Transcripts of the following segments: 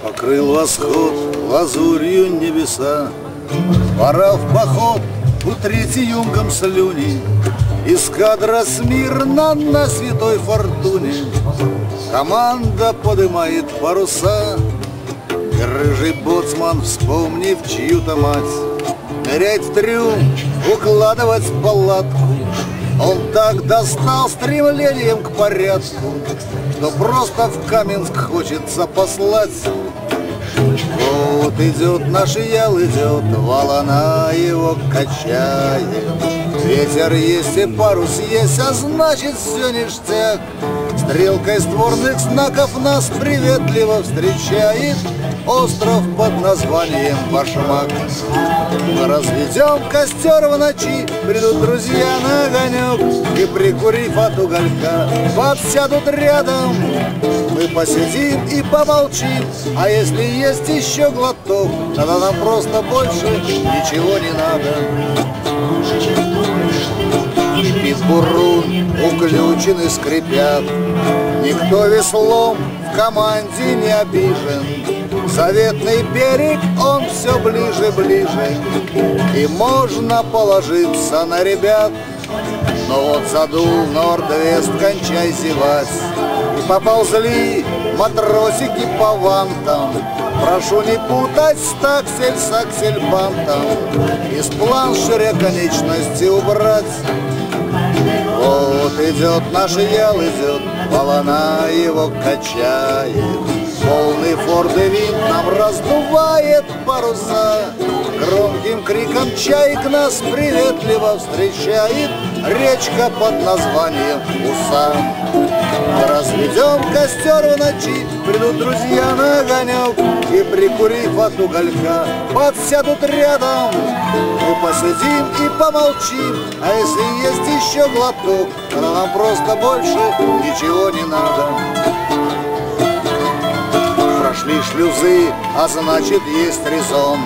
Покрыл восход лазурью небеса. Пора в поход, утрите юнгом слюни. Эскадра смирно на святой фортуне. Команда подымает паруса. И рыжий боцман, вспомнив чью-то мать, нырять в трюм, укладывать в палатку. Он так достал стремлением к порядку, что просто в Каменск хочется послать. Вот идет наш ял, идет, волна его качает. Ветер есть и парус есть, а значит все ништяк. Стрелкой створных знаков нас приветливо встречает остров под названием Башмак. Мы разведем костер в ночи, придут друзья на огонек, и, прикурив от уголька, подсядут рядом. Мы посидим и помолчим, а если есть еще глоток, тогда нам просто больше ничего не надо. Кипит бурун, уключены скрипят, никто веслом в команде не обижен. Заветный берег, он все ближе, ближе, и можно положиться на ребят. Но вот задул норд-вест, кончай зевать, и поползли матросики по вантам. Прошу не путать стаксель с аксельбантом, из планшеря конечности убрать. Вот идет наш ял, идет, волна его качает. Полный форд-винт нам раздувает паруса. Громким криком чаек нас приветливо встречает речка под названием Уса. Мы разведем костер в ночи, придут друзья на огонек, и, прикурив от уголька, подсядут рядом. Мы посидим и помолчим, а если есть еще глоток, тогда нам просто больше ничего не надо. Прошли шлюзы, а значит есть резон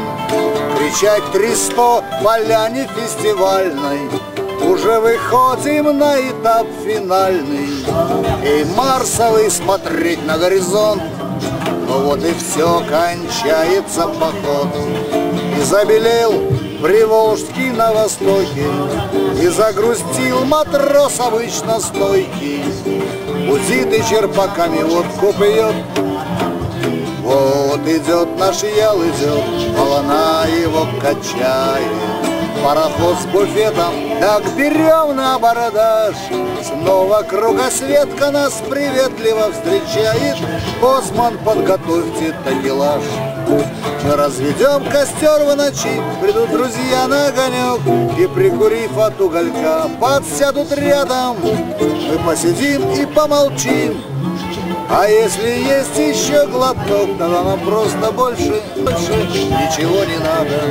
кричать 300 поляне фестивальной. Уже выходим на этап финальный, и марсовый смотреть на горизонт. Ну вот и все, кончается поход. И забелел Приволжский на востоке, и загрустил матрос обычно стойкий. Гудит и черпаками водку пьет. Вот идет наш ял, идет, волна его качает. Пароход с буфетом, так берем на абордаж. Снова кругосветка нас приветливо встречает. Боцман, подготовьте такелаж. Мы разведем костер в ночи, придут друзья на огонек, и, прикурив от уголька, подсядут рядом. Мы посидим и помолчим, а если есть еще глоток, тогда нам просто больше ничего не надо.